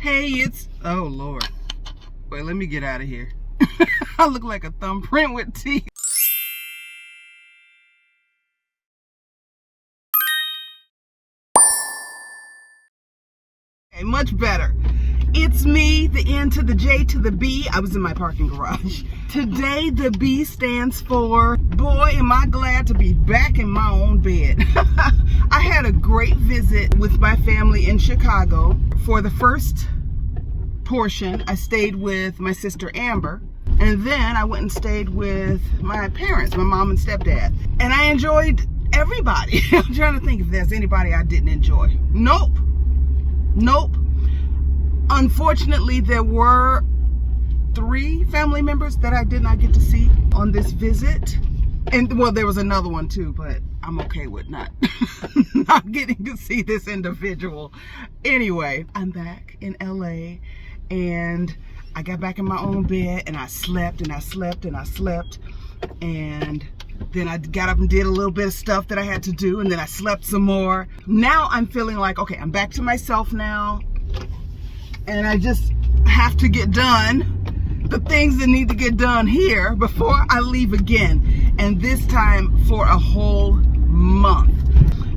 Hey, it's... Oh, Lord. Wait, let me get out of here. I look like a thumbprint with teeth. Okay, much better. It's me, the N to the J to the B. I was in my parking garage. Today, the B stands for, boy, am I glad to be back in my own bed. I had a great visit with my family in Chicago. For the first portion, I stayed with my sister Amber. And then I went and stayed with my parents, my mom and stepdad. And I enjoyed everybody. I'm trying to think if there's anybody I didn't enjoy. Nope. Unfortunately, there were 3 family members that I did not get to see on this visit. And well, there was another one too, but I'm okay with not getting to see this individual. Anyway, I'm back in LA and I got back in my own bed and I slept and I slept and I slept. And then I got up and did a little bit of stuff that I had to do, and then I slept some more. Now I'm feeling like, okay, I'm back to myself now. And I just have to get done the things that need to get done here before I leave again. And this time for a whole month.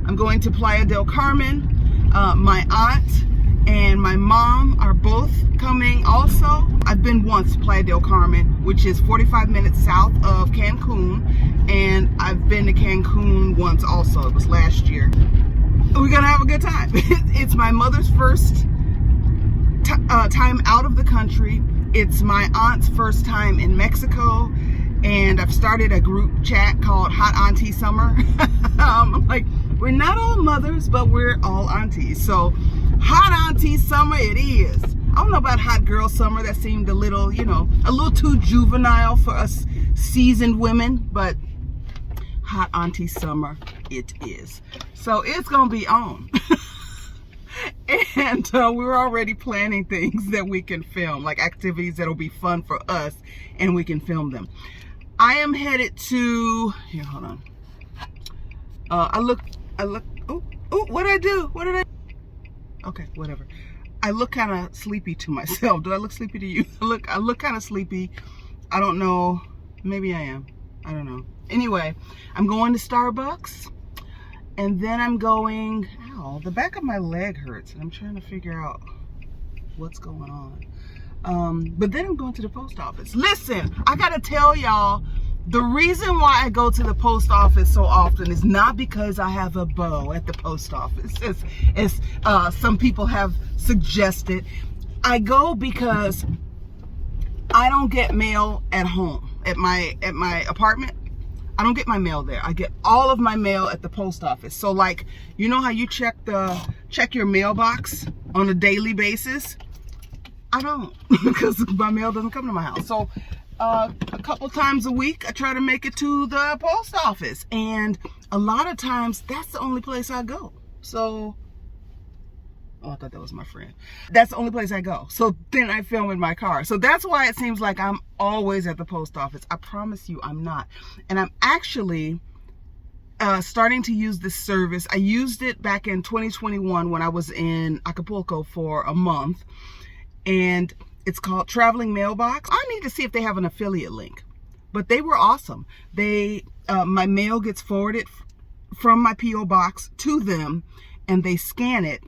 I'm going to Playa del Carmen. My aunt and my mom are both coming also. I've been once to Playa del Carmen, which is 45 minutes south of Cancun. And I've been to Cancun once also. It was last year. We're gonna have a good time. It's my mother's first time out of the country. It's my aunt's first time in Mexico, and I've started a group chat called Hot Auntie Summer. I'm like, we're not all mothers, but we're all aunties. So Hot Auntie Summer it is. I don't know about Hot Girl Summer. That seemed a little, you know, a little too juvenile for us seasoned women, but Hot Auntie Summer it is. So it's gonna be on. And we're already planning things that we can film, like activities that'll be fun for us, and we can film them. I am headed to, here, hold on. I look, oh, what did I do? What did I, okay, whatever. I look kind of sleepy to myself. Do I look sleepy to you? I look kind of sleepy. I don't know, maybe I am. I don't know. Anyway, I'm going to Starbucks. And then I'm going, ow, the back of my leg hurts and I'm trying to figure out what's going on. But then I'm going to the post office. Listen, I gotta tell y'all, the reason why I go to the post office so often is not because I have a beau at the post office, as some people have suggested. I go because I don't get mail at home, at my apartment. I don't get my mail there. I get all of my mail at the post office. So like, you know how you check your mailbox on a daily basis? I don't, because my mail doesn't come to my house. So a couple times a week, I try to make it to the post office. And a lot of times, that's the only place I go. So, oh, I thought that was my friend. That's the only place I go. So then I film in my car. So that's why it seems like I'm always at the post office. I promise you I'm not. And I'm actually starting to use this service. I used it back in 2021 when I was in Acapulco for a month. And it's called Traveling Mailbox. I need to see if they have an affiliate link. But they were awesome. My mail gets forwarded from my P.O. box to them, and they scan it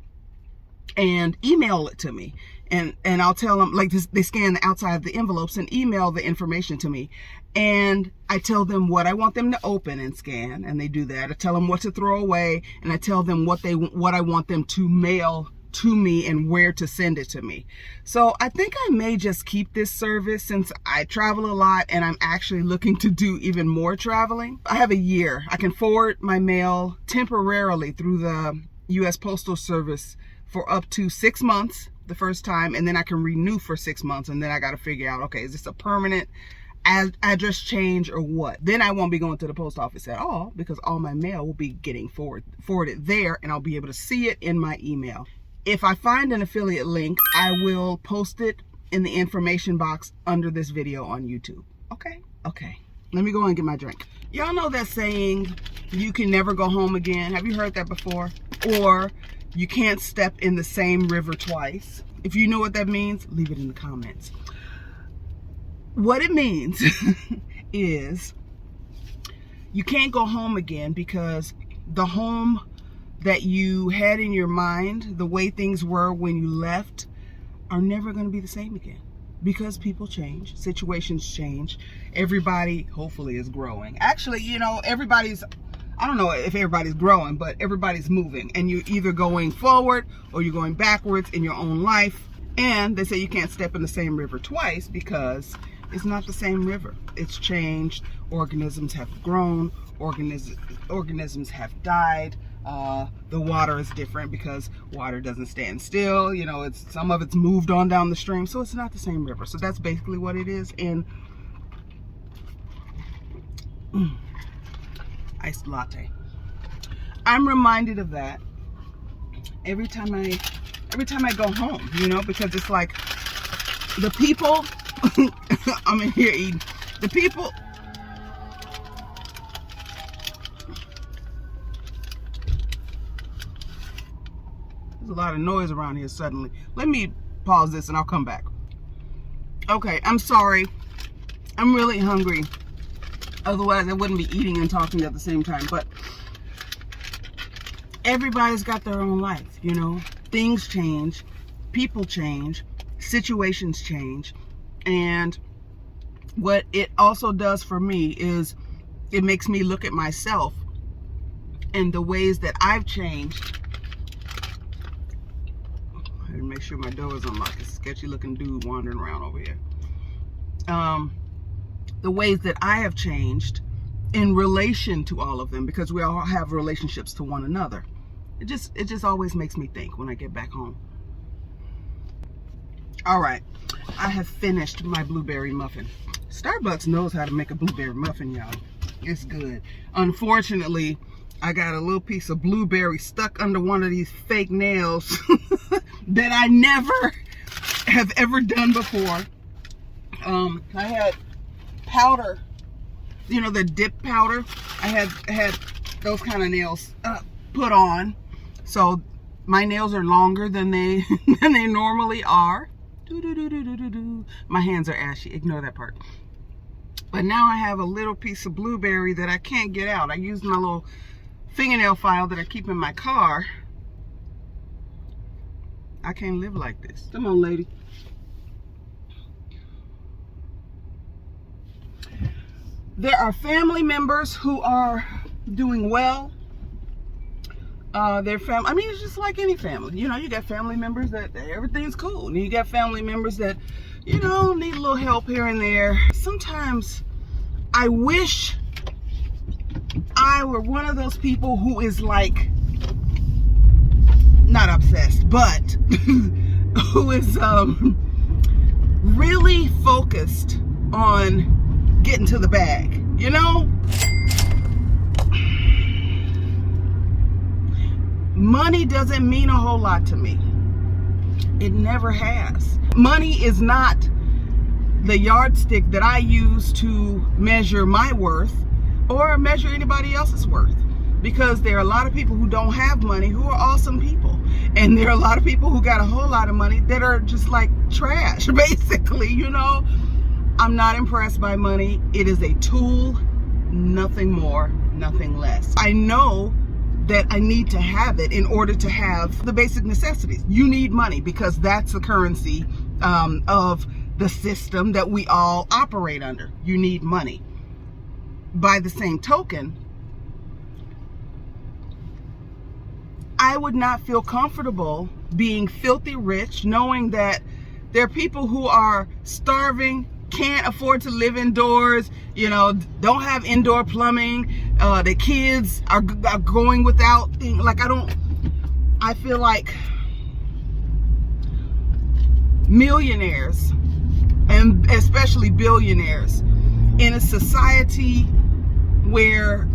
and email it to me, and I'll tell them, like, they scan the outside of the envelopes and email the information to me, and I tell them what I want them to open and scan, and they do that. I tell them what to throw away, and I tell them what I want them to mail to me and where to send it to me. So I think I may just keep this service since I travel a lot and I'm actually looking to do even more traveling. I have a year. I can forward my mail temporarily through the U.S. Postal Service for up to 6 months the first time, and then I can renew for 6 months, and then I got to figure out, okay, is this a permanent address change or what? Then I won't be going to the post office at all, because all my mail will be getting forwarded there, and I'll be able to see it in my email. If I find an affiliate link, I will post it in the information box under this video on YouTube. Okay? Okay. Let me go and get my drink. Y'all know that saying, you can never go home again? Have you heard that before? Or You can't step in the same river twice. If you know what that means, leave it in the comments. What it means is you can't go home again, because the home that you had in your mind, the way things were when you left, are never going to be the same again, because people change, situations change. Everybody hopefully is growing. Actually, you know, everybody's, I don't know if everybody's growing, but everybody's moving, and you're either going forward or you're going backwards in your own life. And they say you can't step in the same river twice, because it's not the same river. It's changed. Organisms have grown. Organisms have died. The water is different, because water doesn't stand still. You know, some of it's moved on down the stream, so it's not the same river. So that's basically what it is. And iced latte. I'm reminded of that every time I go home, you know, because it's like the people I'm in here eating. The people, there's a lot of noise around here suddenly. Let me pause this and I'll come back. Okay, I'm sorry. I'm really hungry. Otherwise, I wouldn't be eating and talking at the same time. But everybody's got their own life, you know. Things change, people change, situations change. And what it also does for me is it makes me look at myself and the ways that I've changed. I gotta make sure my door is unlocked. It's a sketchy looking dude wandering around over here. The ways that I have changed in relation to all of them, because we all have relationships to one another. It just always makes me think when I get back home. All right, I have finished my blueberry muffin. Starbucks knows how to make a blueberry muffin, y'all. It's good. Unfortunately, I got a little piece of blueberry stuck under one of these fake nails that I never have ever done before. I had powder, you know, the dip powder. I had those kind of nails put on, so my nails are longer than they normally are. My hands are ashy, ignore that part. But now I have a little piece of blueberry that I can't get out. I used my little fingernail file that I keep in my car. I can't live like this. Come on, lady. There are family members who are doing well. Their family, I mean, it's just like any family. You know, you got family members that everything's cool. And you got family members that, you know, need a little help here and there. Sometimes I wish I were one of those people who is like, not obsessed, but who is really focused on getting to the bag, you know? Money doesn't mean a whole lot to me. It never has. Money is not the yardstick that I use to measure my worth or measure anybody else's worth. Because there are a lot of people who don't have money who are awesome people. And there are a lot of people who got a whole lot of money that are just like trash, basically, you know? I'm not impressed by money. It is a tool, nothing more, nothing less. I know that I need to have it in order to have the basic necessities. You need money because that's the currency of the system that we all operate under. You need money. By the same token, I would not feel comfortable being filthy rich, knowing that there are people who are starving, can't afford to live indoors, you know, don't have indoor plumbing, the kids are going without things. Like, I feel like millionaires, and especially billionaires, in a society where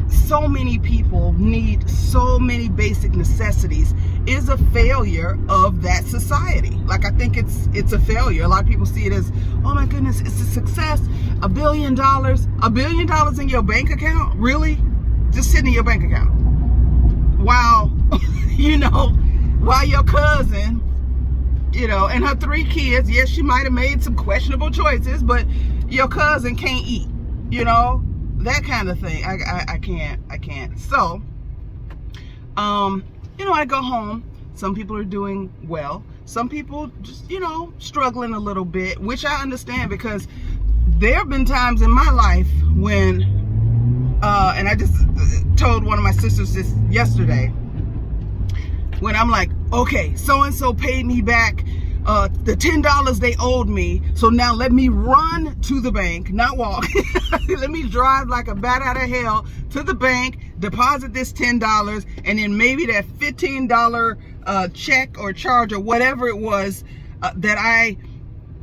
so many people need so many basic necessities, is a failure of that society. Like, I think it's a failure. A lot of people see it as, oh my goodness, it's a success. $1 billion. $1 billion in your bank account? Really? Just sitting in your bank account. Wow. you know, while your cousin, you know, and her 3 kids, yes, she might have made some questionable choices, but your cousin can't eat, you know, that kind of thing. I can't. So, you know, I go home. Some people are doing well. Some people just, you know, struggling a little bit, which I understand, because there have been times in my life when, and I just told one of my sisters this yesterday, when I'm like, okay, so-and-so paid me back the $10 they owed me, so now let me run to the bank, not walk. Let me drive like a bat out of hell to the bank, deposit this $10, and then maybe that $15 check or charge or whatever it was that I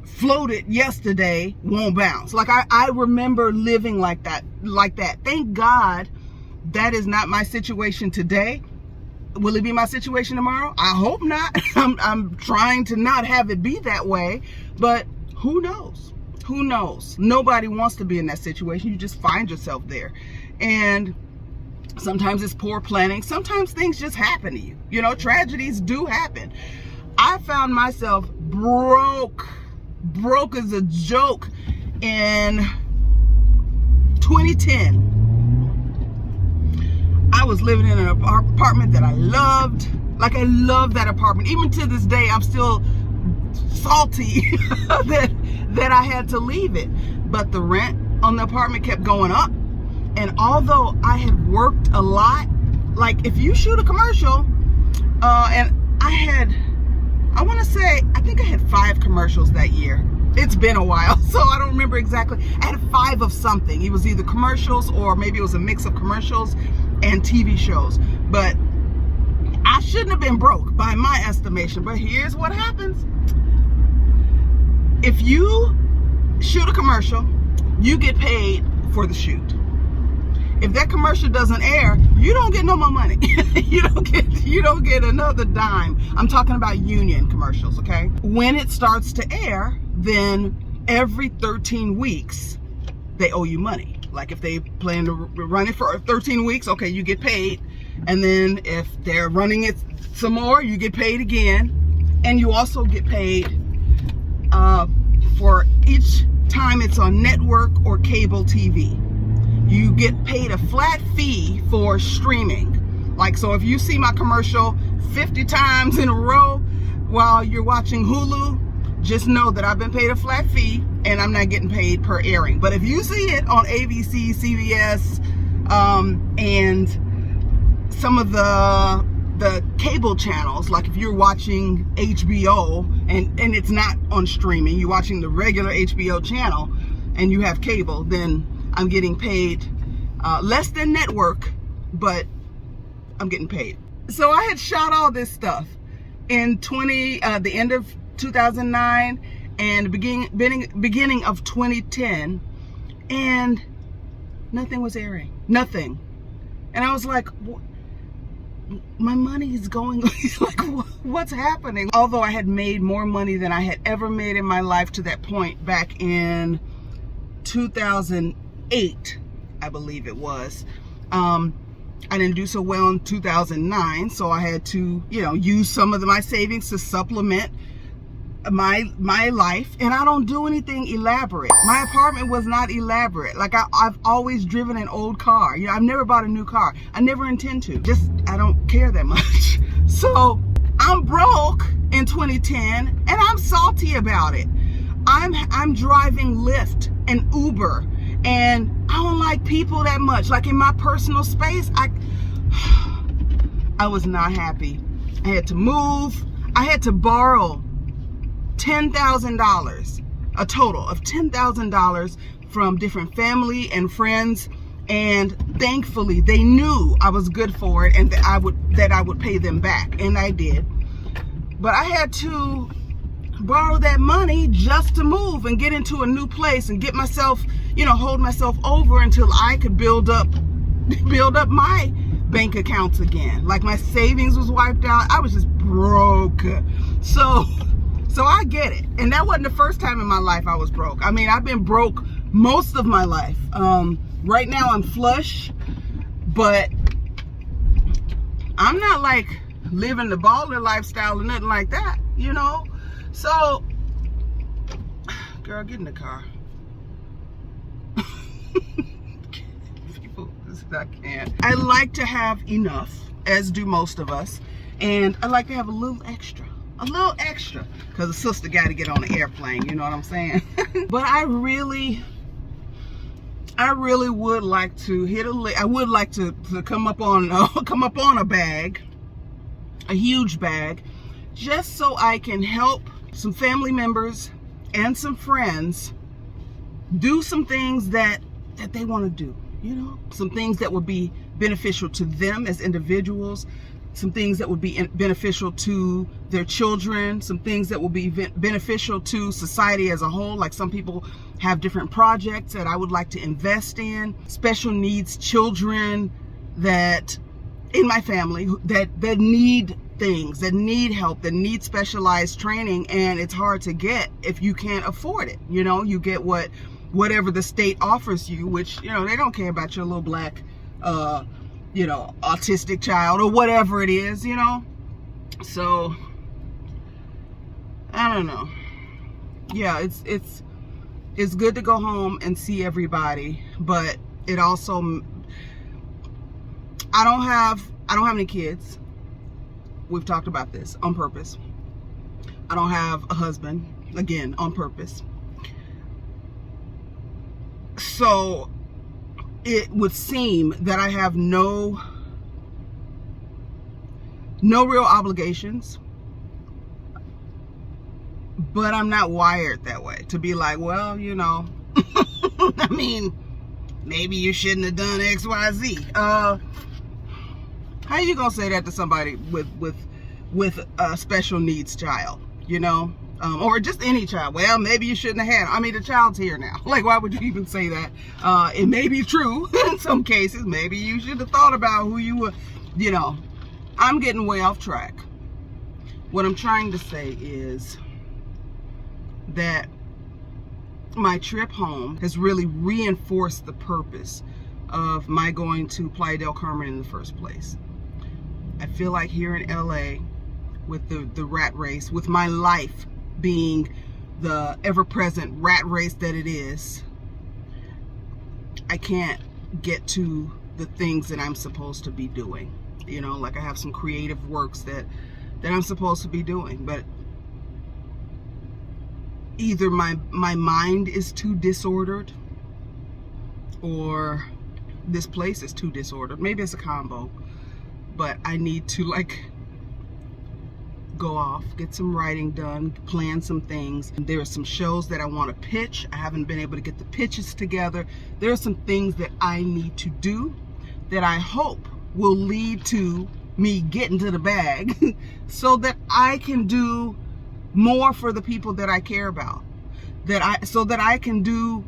floated yesterday won't bounce. Like I remember living like that. Thank God that is not my situation today. Will it be my situation tomorrow? I hope not. I'm trying to not have it be that way, but who knows? Who knows? Nobody wants to be in that situation. You just find yourself there. And sometimes it's poor planning. Sometimes things just happen to you. You know, tragedies do happen. I found myself broke as a joke in 2010. I was living in an apartment that I loved. Like, I love that apartment. Even to this day, I'm still salty that I had to leave it. But the rent on the apartment kept going up. And although I had worked a lot, like if you shoot a commercial, and I want to say, I think I had 5 commercials that year. It's been a while, so I don't remember exactly. I had 5 of something. It was either commercials or maybe it was a mix of commercials and TV shows. But I shouldn't have been broke by my estimation. But here's what happens. If you shoot a commercial, you get paid for the shoot. If that commercial doesn't air, you don't get no more money. you don't get another dime. I'm talking about union commercials, okay? When it starts to air, then every 13 weeks, they owe you money. Like if they plan to run it for 13 weeks, okay, you get paid. And then if they're running it some more, you get paid again. And you also get paid for each time it's on network or cable TV. You get paid a flat fee for streaming. Like, so if you see my commercial 50 times in a row while you're watching Hulu, just know that I've been paid a flat fee and I'm not getting paid per airing. But if you see it on ABC, CBS, and some of the cable channels, like if you're watching HBO and it's not on streaming, you're watching the regular HBO channel and you have cable, then I'm getting paid less than network, but I'm getting paid. So I had shot all this stuff in the end of 2009 and beginning of 2010, and nothing was airing. Nothing. And I was like, my money is going, like, what's happening? Although I had made more money than I had ever made in my life to that point back in 2008, I believe it was. I didn't do so well in 2009, so I had to, you know, use some of my savings to supplement my life. And I don't do anything elaborate. My apartment was not elaborate. Like I've always driven an old car. You know, I've never bought a new car. I never intend to. Just, I don't care that much. So I'm broke in 2010 and I'm salty about it. I'm driving Lyft and Uber, and I don't like people that much. Like in my personal space, I was not happy. I had to move. I had to borrow $10,000, a total of $10,000 from different family and friends, and thankfully they knew I was good for it and that I would pay them back, and I did. But I had to borrow that money just to move and get into a new place and get myself, you know, hold myself over until I could build up my bank accounts again. Like my savings was wiped out. I was just broke. So I get it. And that wasn't the first time in my life I was broke. I mean, I've been broke most of my life. Right now I'm flush, but I'm not like living the baller lifestyle or nothing like that, you know. So, girl, get in the car. People, I can't. I like to have enough, as do most of us, and I like to have a little extra, because the sister got to get on the airplane. You know what I'm saying? But I really would like to hit I would like to come up on a bag, a huge bag, just so I can help some family members and some friends do some things that they want to do, you know, some things that would be beneficial to them as individuals, some things that would be beneficial to their children, some things that will be beneficial to society as a whole. Like some people have different projects that I would like to invest in, special needs children that in my family that need things, that need help, that need specialized training, and it's hard to get if you can't afford it. You know, you get whatever the state offers you, which, you know, they don't care about your little black you know, autistic child or whatever it is, you know. So I don't know. Yeah, it's good to go home and see everybody, but it also, I don't have any kids. We've talked about this on purpose. I don't have a husband, again, on purpose. So it would seem that I have no real obligations, but I'm not wired that way to be like, well, you know, I mean, maybe you shouldn't have done X, Y, Z. How you gonna say that to somebody with a special needs child, you know? Or just any child. Well, maybe you shouldn't have had. I mean, the child's here now. Like, why would you even say that? It may be true in some cases. Maybe you should have thought about who you were. You know, I'm getting way off track. What I'm trying to say is that my trip home has really reinforced the purpose of my going to Playa del Carmen in the first place. I feel like here in LA, with the rat race, with my life being the ever-present rat race that it is, I can't get to the things that I'm supposed to be doing. You know, like I have some creative works that I'm supposed to be doing, but either my mind is too disordered or this place is too disordered. Maybe it's a combo, but I need to, like, go off, get some writing done, plan some things. There are some shows that I want to pitch. I haven't been able to get the pitches together. There are some things that I need to do that I hope will lead to me getting to the bag so that I can do more for the people that I care about, so that I can do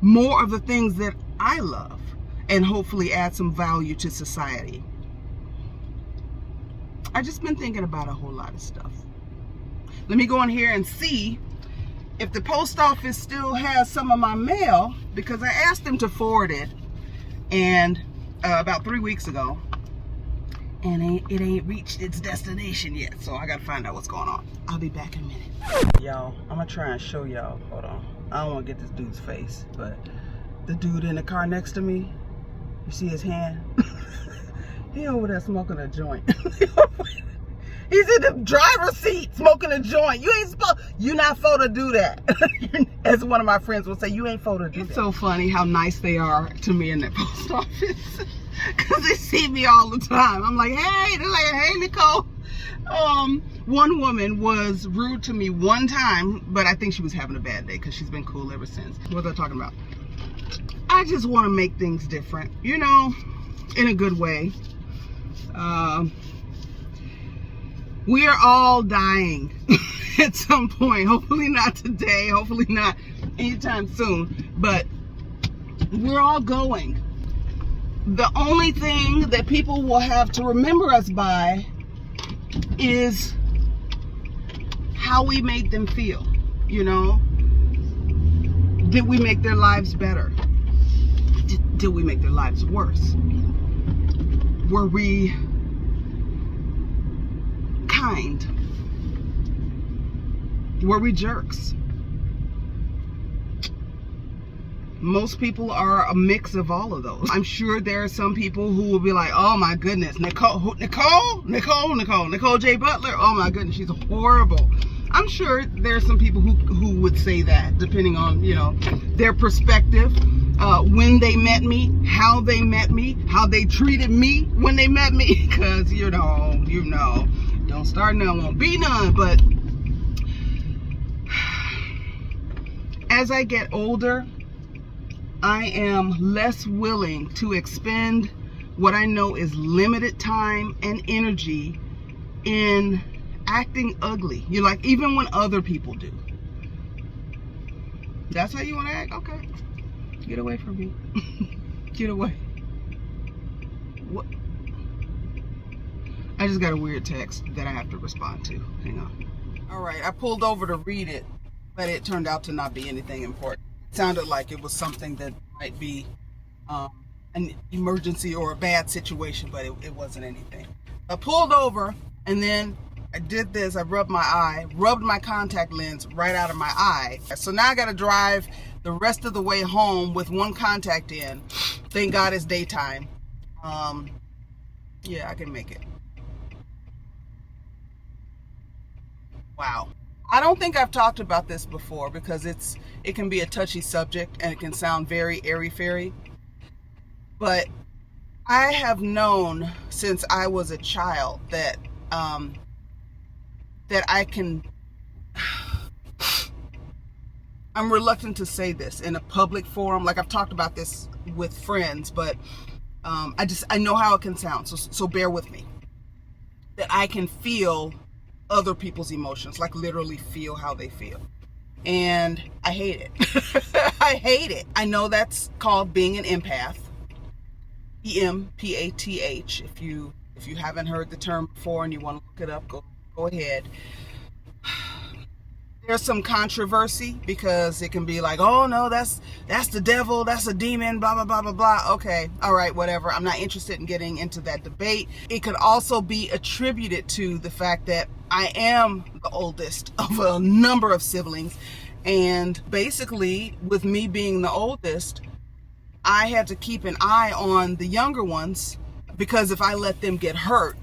more of the things that I love and hopefully add some value to society. I just been thinking about a whole lot of stuff. Let me go in here and see if the post office still has some of my mail, because I asked them to forward it and about 3 weeks ago, and it ain't reached its destination yet. So I gotta find out what's going on. I'll be back in a minute. Y'all, I'm gonna try and show y'all. Hold on. I don't want to get this dude's face, but the dude in the car next to me, you see his hand? He over there smoking a joint. He's in the driver's seat smoking a joint. You're not supposed to do that. As one of my friends will say, you ain't supposed to do that. It's so funny how nice they are to me in that post office. Because they see me all the time. I'm like, hey, they're like, hey, Nicole. One woman was rude to me one time, but I think she was having a bad day because she's been cool ever since. What was I talking about? I just want to make things different, you know, in a good way. We are all dying at some point. Hopefully not today, hopefully not anytime soon, but we're all going. The only thing that people will have to remember us by is how we made them feel, you know? Did we make their lives better? Did we make their lives worse? Were we kind? Were we jerks? Most people are a mix of all of those. I'm sure there are some people who will be like, oh my goodness, Nicole J. Butler, oh my goodness, she's horrible. I'm sure there are some people who would say that, depending on, you know, their perspective, when they met me, how they treated me when they met me, because you know, don't start none, won't be none. But as I get older, I am less willing to expend what I know is limited time and energy in acting ugly. You're like, even when other people do. That's how you want to act? Okay. Get away from me. Get away. What? I just got a weird text that I have to respond to. Hang on. All right, I pulled over to read it, but it turned out to not be anything important. It sounded like it was something that might be an emergency or a bad situation, but it wasn't anything. I pulled over, and then I did this. I rubbed my contact lens right out of my eye. So now I got to drive the rest of the way home with one contact in. Thank God it's daytime. Yeah, I can make it. Wow. I don't think I've talked about this before because it can be a touchy subject and it can sound very airy-fairy. But I have known since I was a child that I can, I'm reluctant to say this in a public forum. Like I've talked about this with friends, but I know how it can sound. So bear with me. That I can feel other people's emotions, like literally feel how they feel. And I hate it. I hate it. I know that's called being an empath. E-M-P-A-T-H. If you haven't heard the term before and you want to look it up, go ahead. There's some controversy because it can be like, oh no, that's the devil, that's a demon, blah blah blah blah blah. Okay, all right, whatever. I'm not interested in getting into that debate. It could also be attributed to the fact that I am the oldest of a number of siblings, and basically with me being the oldest, I had to keep an eye on the younger ones, because if I let them get hurt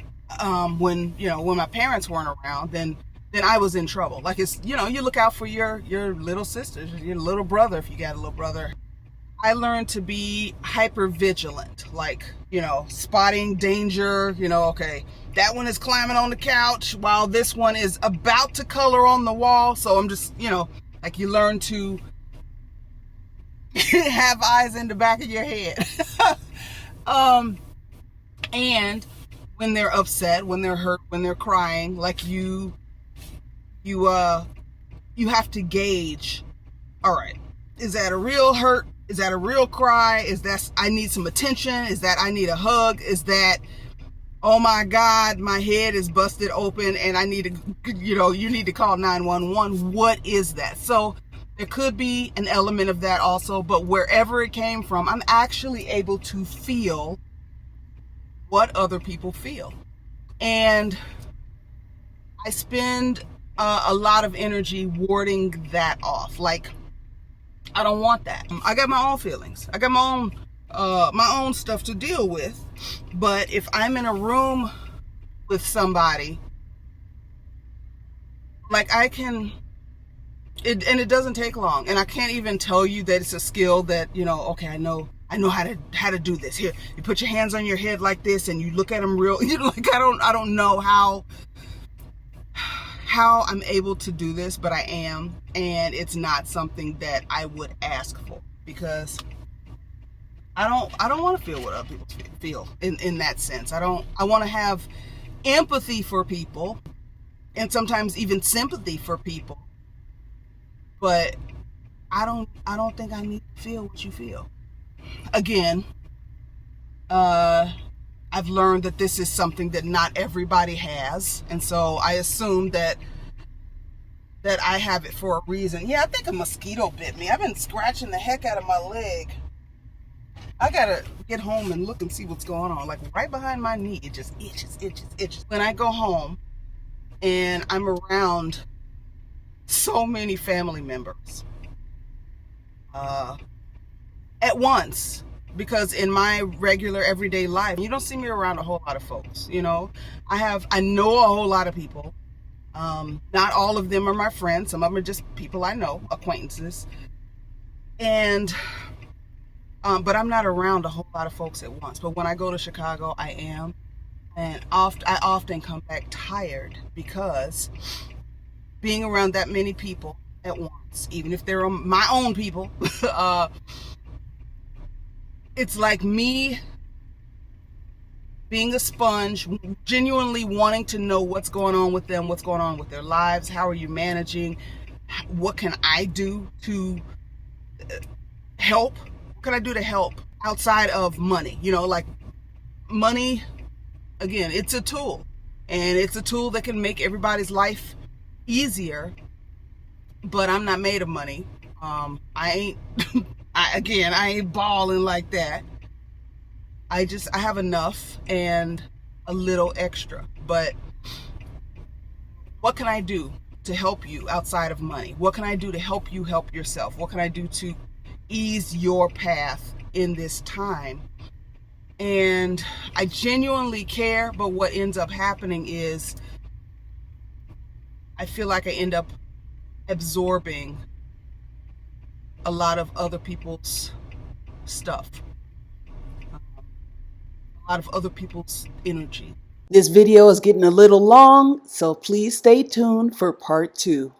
when my parents weren't around, then I was in trouble. Like, it's, you look out for your little sisters, your little brother, if you got a little brother. I learned to be hyper vigilant, like, spotting danger, okay, that one is climbing on the couch while this one is about to color on the wall. So I'm just, like, you learn to have eyes in the back of your head. And when they're upset, when they're hurt, when they're crying, like you have to gauge, all right, is that a real hurt? Is that a real cry? Is that I need some attention? Is that I need a hug? Is that, oh my God, my head is busted open and I need to, you need to call 911. What is that? So there could be an element of that also, but wherever it came from, I'm actually able to feel what other people feel. And I spend a lot of energy warding that off. Like, I don't want that. I got my own feelings. I got my own stuff to deal with. But if I'm in a room with somebody, like, I can, and it doesn't take long. And I can't even tell you that it's a skill that, okay, I know how to do this. Here, you put your hands on your head like this and you look at them real, like, I don't know how I'm able to do this, but I am, and it's not something that I would ask for, because I don't want to feel what other people feel in that sense. I want to have empathy for people and sometimes even sympathy for people, but I don't think I need to feel what you feel. Again, I've learned that this is something that not everybody has, and so I assume that I have it for a reason. Yeah, I think a mosquito bit me. I've been scratching the heck out of my leg. I gotta get home and look and see what's going on. Like, right behind my knee, it just itches. When I go home, and I'm around so many family members at once, because in my regular everyday life, you don't see me around a whole lot of folks. You know, I know a whole lot of people. Not all of them are my friends. Some of them are just people I know, acquaintances. And but I'm not around a whole lot of folks at once. But when I go to Chicago, I am. And I often come back tired, because being around that many people at once, even if they're my own people, it's like me being a sponge, genuinely wanting to know what's going on with them, what's going on with their lives, how are you managing, what can I do to help, what can I do to help outside of money. You know, like, money, again, it's a tool, and it's a tool that can make everybody's life easier, but I'm not made of money. I ain't I ain't balling like that. I have enough and a little extra. But what can I do to help you outside of money? What can I do to help you help yourself? What can I do to ease your path in this time? And I genuinely care, but what ends up happening is I feel like I end up absorbing a lot of other people's stuff, a lot of other people's energy. This video is getting a little long, so please stay tuned for part 2.